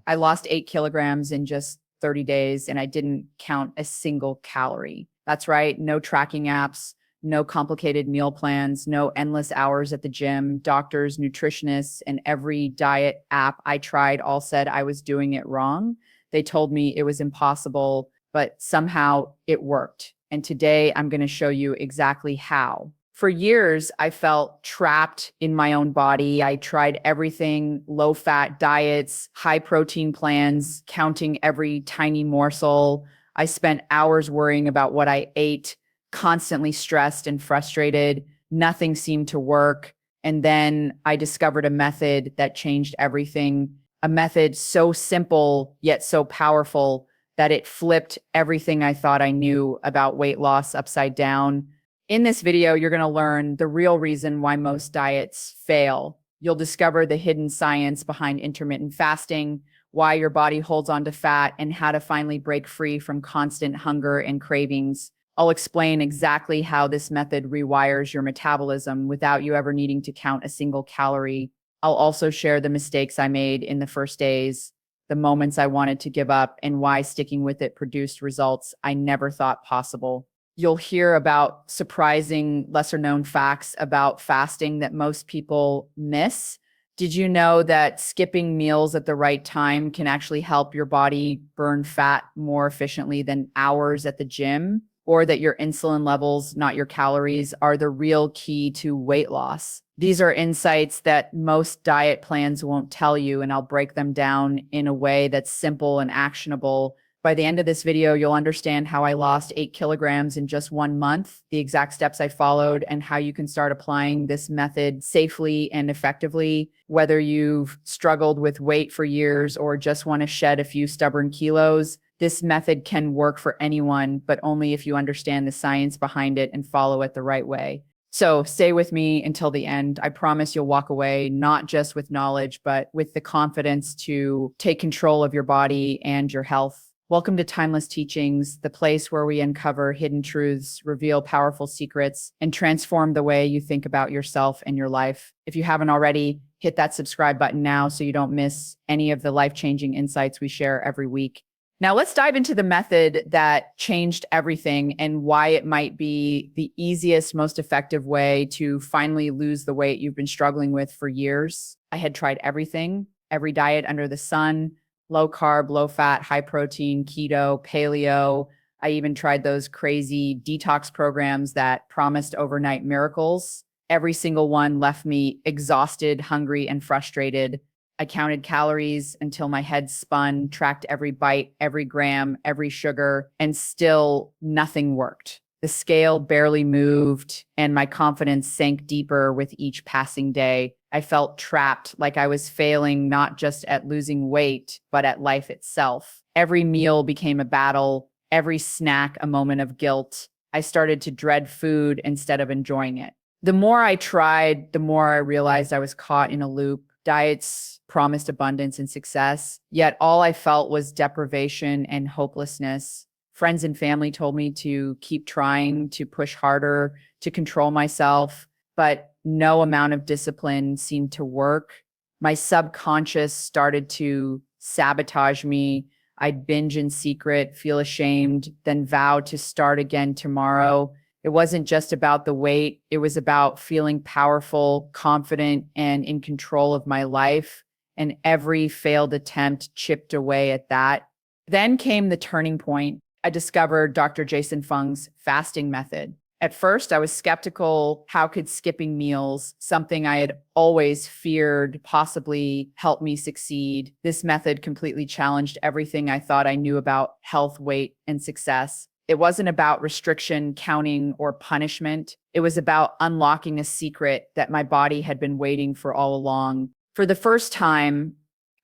I lost 8 kilograms in just 30 days and I didn't count a single calorie. That's right. No tracking apps, no complicated meal plans, no endless hours at the gym. Doctors, nutritionists, and every diet app I tried all said I was doing it wrong. They told me it was impossible, but somehow it worked. And today I'm going to show you exactly how. For years, I felt trapped in my own body. I tried everything, low-fat diets, high-protein plans, counting every tiny morsel. I spent hours worrying about what I ate, constantly stressed and frustrated. Nothing seemed to work. And then I discovered a method that changed everything, a method so simple yet so powerful that it flipped everything I thought I knew about weight loss upside down. In this video, you're going to learn the real reason why most diets fail. You'll discover the hidden science behind intermittent fasting, why your body holds on to fat, and how to finally break free from constant hunger and cravings. I'll explain exactly how this method rewires your metabolism without you ever needing to count a single calorie. I'll also share the mistakes I made in the first days, the moments I wanted to give up, and why sticking with it produced results I never thought possible. You'll hear about surprising, lesser-known facts about fasting that most people miss. Did you know that skipping meals at the right time can actually help your body burn fat more efficiently than hours at the gym? Or that your insulin levels, not your calories, are the real key to weight loss? These are insights that most diet plans won't tell you, and I'll break them down in a way that's simple and actionable. By the end of this video, you'll understand how I lost 8 kilograms in just 1 month, the exact steps I followed, and how you can start applying this method safely and effectively. Whether you've struggled with weight for years or just want to shed a few stubborn kilos, this method can work for anyone, but only if you understand the science behind it and follow it the right way. So stay with me until the end. I promise you'll walk away not just with knowledge, but with the confidence to take control of your body and your health. Welcome to Timeless Teachings, the place where we uncover hidden truths, reveal powerful secrets, and transform the way you think about yourself and your life. If you haven't already, hit that subscribe button now so you don't miss any of the life-changing insights we share every week. Now let's dive into the method that changed everything and why it might be the easiest, most effective way to finally lose the weight you've been struggling with for years. I had tried everything, every diet under the sun, low carb, low fat, high protein, keto, paleo. I even tried those crazy detox programs that promised overnight miracles. Every single one left me exhausted, hungry, and frustrated. I counted calories until my head spun, tracked every bite, every gram, every sugar, and still nothing worked. The scale barely moved, and my confidence sank deeper with each passing day. I felt trapped, like I was failing not just at losing weight, but at life itself. Every meal became a battle, every snack a moment of guilt. I started to dread food instead of enjoying it. The more I tried, the more I realized I was caught in a loop. Diets promised abundance and success, yet all I felt was deprivation and hopelessness. Friends and family told me to keep trying, to push harder, to control myself, but no amount of discipline seemed to work. My subconscious started to sabotage me. I'd binge in secret, feel ashamed, then vow to start again tomorrow. It wasn't just about the weight. It was about feeling powerful, confident, and in control of my life. And every failed attempt chipped away at that. Then came the turning point. I discovered Dr. Jason Fung's fasting method. At first, I was skeptical. How could skipping meals, something I had always feared, possibly help me succeed? This method completely challenged everything I thought I knew about health, weight, and success. It wasn't about restriction, counting, or punishment. It was about unlocking a secret that my body had been waiting for all along. For the first time,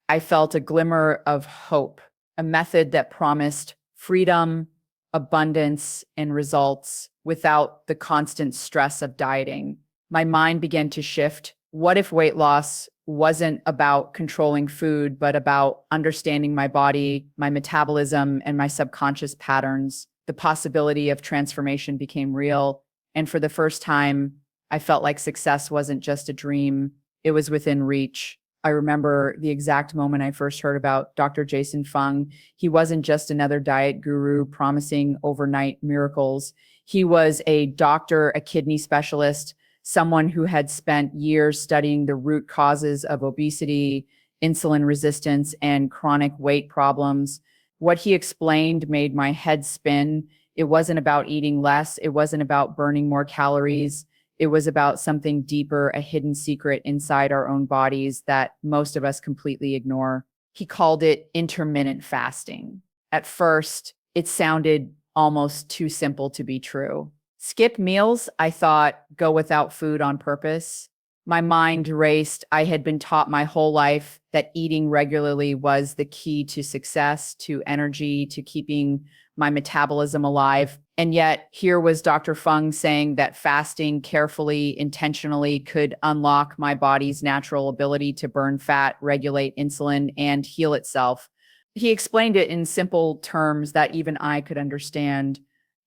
I felt a glimmer of hope, a method that promised freedom, abundance, and results without the constant stress of dieting. My mind began to shift. What if weight loss wasn't about controlling food, but about understanding my body, my metabolism, and my subconscious patterns? The possibility of transformation became real. And for the first time, I felt like success wasn't just a dream, it was within reach. I remember the exact moment I first heard about Dr. Jason Fung. He wasn't just another diet guru promising overnight miracles. He was a doctor, a kidney specialist, someone who had spent years studying the root causes of obesity, insulin resistance, and chronic weight problems. What he explained made my head spin. It wasn't about eating less. It wasn't about burning more calories. It was about something deeper, a hidden secret inside our own bodies that most of us completely ignore. He called it intermittent fasting. At first, it sounded almost too simple to be true. Skip meals, I thought, go without food on purpose. My mind raced. I had been taught my whole life that eating regularly was the key to success, to energy, to keeping my metabolism alive. And yet, here was Dr. Fung saying that fasting carefully, intentionally could unlock my body's natural ability to burn fat, regulate insulin, and heal itself. He explained it in simple terms that even I could understand.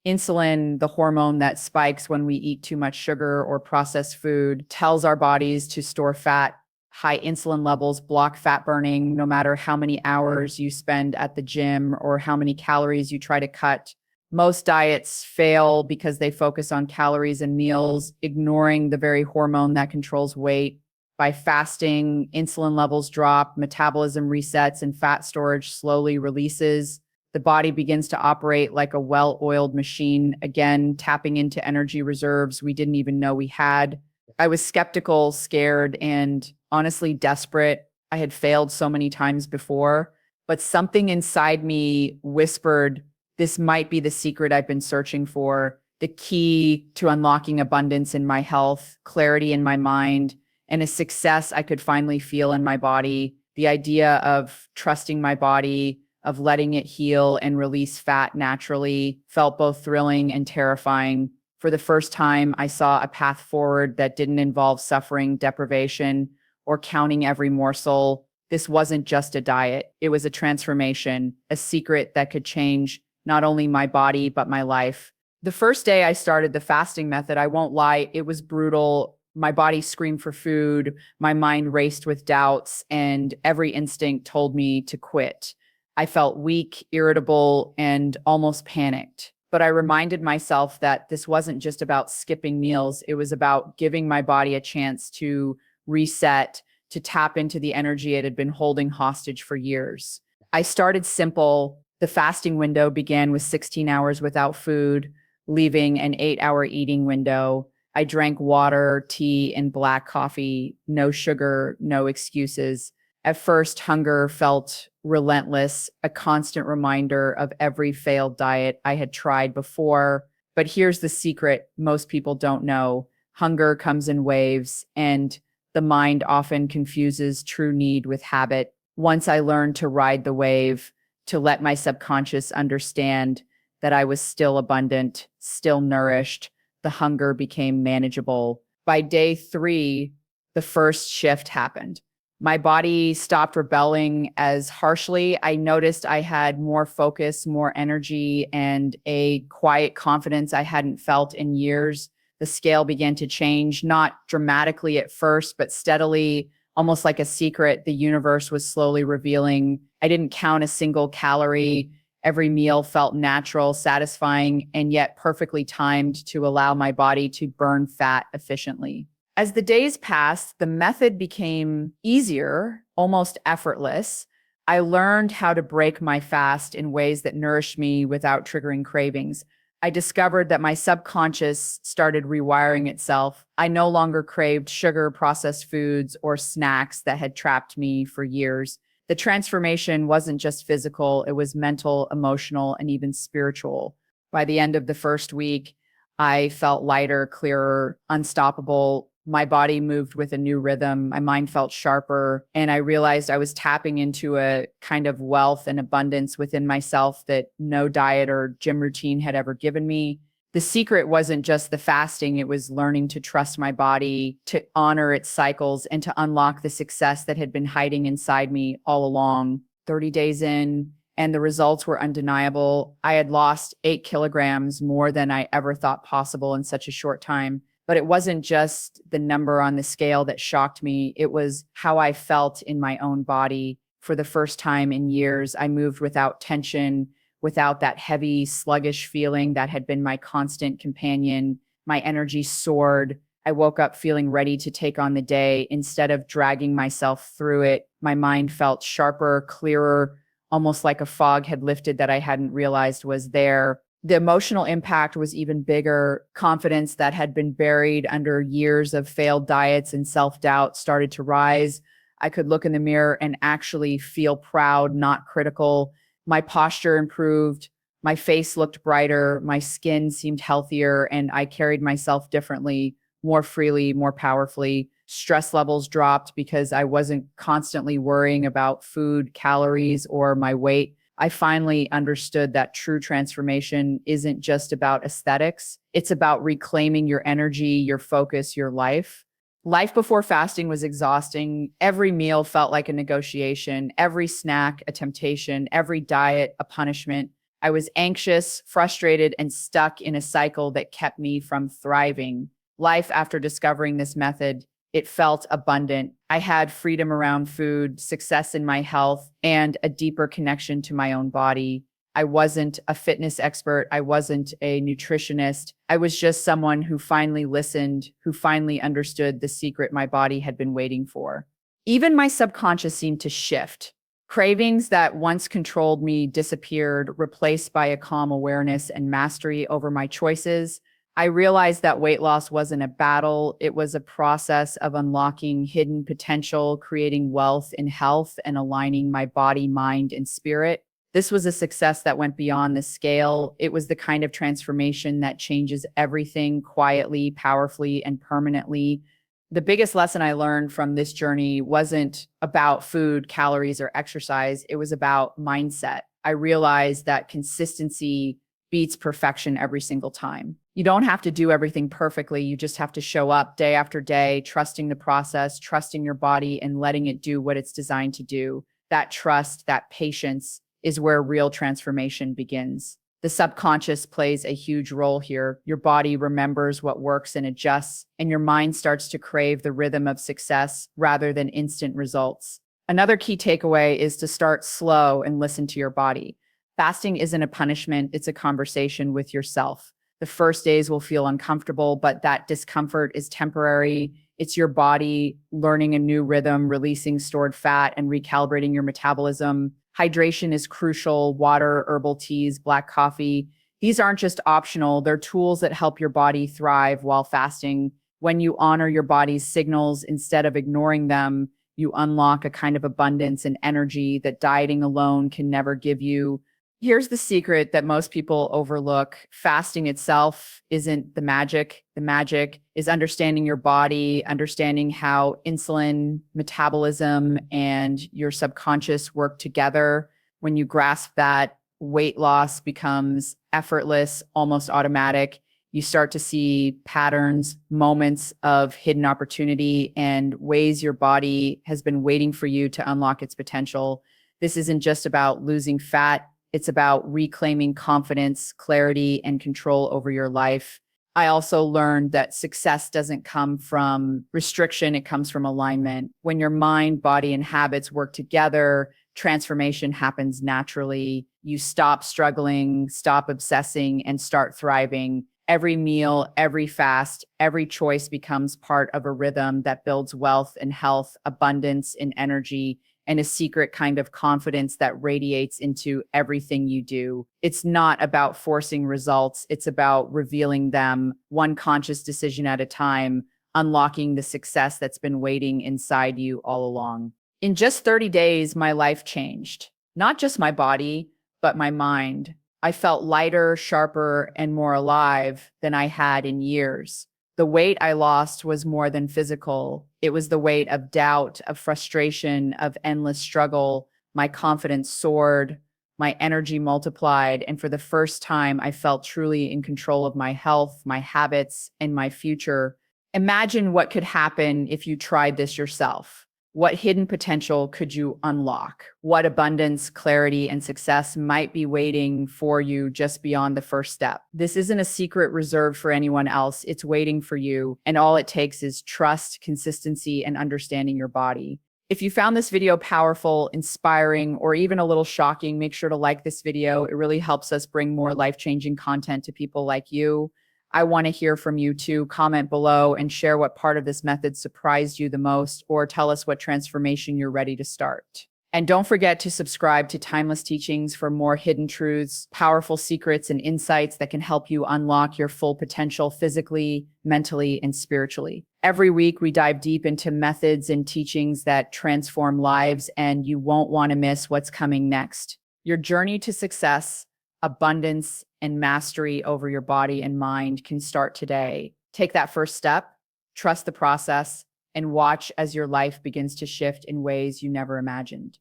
Insulin, the hormone that spikes when we eat too much sugar or processed food, tells our bodies to store fat. High insulin levels block fat burning no matter how many hours you spend at the gym or how many calories you try to cut. Most diets fail because they focus on calories and meals, ignoring the very hormone that controls weight. By fasting, insulin levels drop, metabolism resets, and fat storage slowly releases. The body begins to operate like a well-oiled machine, again, tapping into energy reserves we didn't even know we had. I was skeptical, scared, and honestly desperate. I had failed so many times before, but something inside me whispered, this might be the secret I've been searching for, the key to unlocking abundance in my health, clarity in my mind, and a success I could finally feel in my body. The idea of trusting my body, of letting it heal and release fat naturally, felt both thrilling and terrifying. For the first time, I saw a path forward that didn't involve suffering, deprivation, or counting every morsel. This wasn't just a diet. It was a transformation, a secret that could change not only my body, but my life. The first day I started the fasting method, I won't lie, it was brutal. My body screamed for food, my mind raced with doubts, and every instinct told me to quit. I felt weak, irritable, and almost panicked. But I reminded myself that this wasn't just about skipping meals. It was about giving my body a chance to reset, to tap into the energy it had been holding hostage for years. I started simple. The fasting window began with 16 hours without food, leaving an 8-hour eating window. I drank water, tea, and black coffee, no sugar, no excuses. At first, hunger felt relentless, a constant reminder of every failed diet I had tried before. But here's the secret most people don't know. Hunger comes in waves, and the mind often confuses true need with habit. Once I learned to ride the wave, to let my subconscious understand that I was still abundant, still nourished, the hunger became manageable. By day 3, the first shift happened. My body stopped rebelling as harshly. I noticed I had more focus, more energy, and a quiet confidence I hadn't felt in years. The scale began to change, not dramatically at first, but steadily, almost like a secret the universe was slowly revealing. I didn't count a single calorie. Every meal felt natural, satisfying, and yet perfectly timed to allow my body to burn fat efficiently. As the days passed, the method became easier, almost effortless. I learned how to break my fast in ways that nourished me without triggering cravings. I discovered that my subconscious started rewiring itself. I no longer craved sugar, processed foods, or snacks that had trapped me for years. The transformation wasn't just physical, it was mental, emotional, and even spiritual. By the end of the first week, I felt lighter, clearer, unstoppable. My body moved with a new rhythm. My mind felt sharper. And I realized I was tapping into a kind of wealth and abundance within myself that no diet or gym routine had ever given me. The secret wasn't just the fasting, it was learning to trust my body, to honor its cycles, and to unlock the success that had been hiding inside me all along. 30 days in, and the results were undeniable. I had lost 8 kilograms, more than I ever thought possible in such a short time. But it wasn't just the number on the scale that shocked me. It was how I felt in my own body. For the first time in years, I moved without tension, without that heavy, sluggish feeling that had been my constant companion. My energy soared. I woke up feeling ready to take on the day instead of dragging myself through it. My mind felt sharper, clearer, almost like a fog had lifted that I hadn't realized was there. The emotional impact was even bigger. Confidence that had been buried under years of failed diets and self-doubt started to rise. I could look in the mirror and actually feel proud, not critical. My posture improved. My face looked brighter. My skin seemed healthier, and I carried myself differently, more freely, more powerfully. Stress levels dropped because I wasn't constantly worrying about food, calories, or my weight. I finally understood that true transformation isn't just about aesthetics. It's about reclaiming your energy, your focus, your life. Life before fasting was exhausting. Every meal felt like a negotiation, every snack a temptation, every diet a punishment. I was anxious, frustrated, and stuck in a cycle that kept me from thriving. Life after discovering this method, it felt abundant. I had freedom around food, success in my health, and a deeper connection to my own body. I wasn't a fitness expert. I wasn't a nutritionist. I was just someone who finally listened, who finally understood the secret my body had been waiting for. Even my subconscious seemed to shift. Cravings that once controlled me disappeared, replaced by a calm awareness and mastery over my choices. I realized that weight loss wasn't a battle. It was a process of unlocking hidden potential, creating wealth in health, and aligning my body, mind, and spirit. This was a success that went beyond the scale. It was the kind of transformation that changes everything quietly, powerfully, and permanently. The biggest lesson I learned from this journey wasn't about food, calories, or exercise. It was about mindset. I realized that consistency beats perfection every single time. You don't have to do everything perfectly. You just have to show up day after day, trusting the process, trusting your body, and letting it do what it's designed to do. That trust, that patience is where real transformation begins. The subconscious plays a huge role here. Your body remembers what works and adjusts, and your mind starts to crave the rhythm of success rather than instant results. Another key takeaway is to start slow and listen to your body. Fasting isn't a punishment, it's a conversation with yourself. The first days will feel uncomfortable, but that discomfort is temporary. It's your body learning a new rhythm, releasing stored fat, and recalibrating your metabolism. Hydration is crucial. Water, herbal teas, black coffee. These aren't just optional. They're tools that help your body thrive while fasting. When you honor your body's signals instead of ignoring them, you unlock a kind of abundance and energy that dieting alone can never give you. Here's the secret that most people overlook. Fasting itself isn't the magic. The magic is understanding your body, understanding how insulin, metabolism, and your subconscious work together. When you grasp that, weight loss becomes effortless, almost automatic. You start to see patterns, moments of hidden opportunity, and ways your body has been waiting for you to unlock its potential. This isn't just about losing fat. It's about reclaiming confidence, clarity, and control over your life. I also learned that success doesn't come from restriction, it comes from alignment. When your mind, body, and habits work together, transformation happens naturally. You stop struggling, stop obsessing, and start thriving. Every meal, every fast, every choice becomes part of a rhythm that builds wealth and health, abundance and energy, and a secret kind of confidence that radiates into everything you do. It's not about forcing results. It's about revealing them one conscious decision at a time, unlocking the success that's been waiting inside you all along. In just 30 days, my life changed. Not just my body, but my mind. I felt lighter, sharper, and more alive than I had in years. The weight I lost was more than physical. It was the weight of doubt, of frustration, of endless struggle. My confidence soared, my energy multiplied, and for the first time, I felt truly in control of my health, my habits, and my future. Imagine what could happen if you tried this yourself. What hidden potential could you unlock? What abundance, clarity, and success might be waiting for you just beyond the first step? This isn't a secret reserved for anyone else. It's waiting for you. And all it takes is trust, consistency, and understanding your body. If you found this video powerful, inspiring, or even a little shocking, make sure to like this video. It really helps us bring more life-changing content to people like you. I want to hear from you too. Comment below and share what part of this method surprised you the most, or tell us what transformation you're ready to start. And don't forget to subscribe to Timeless Teachings for more hidden truths, powerful secrets, and insights that can help you unlock your full potential physically, mentally, and spiritually. Every week, we dive deep into methods and teachings that transform lives, and you won't want to miss what's coming next. Your journey to success, abundance, and mastery over your body and mind can start today. Take that first step, trust the process, and watch as your life begins to shift in ways you never imagined.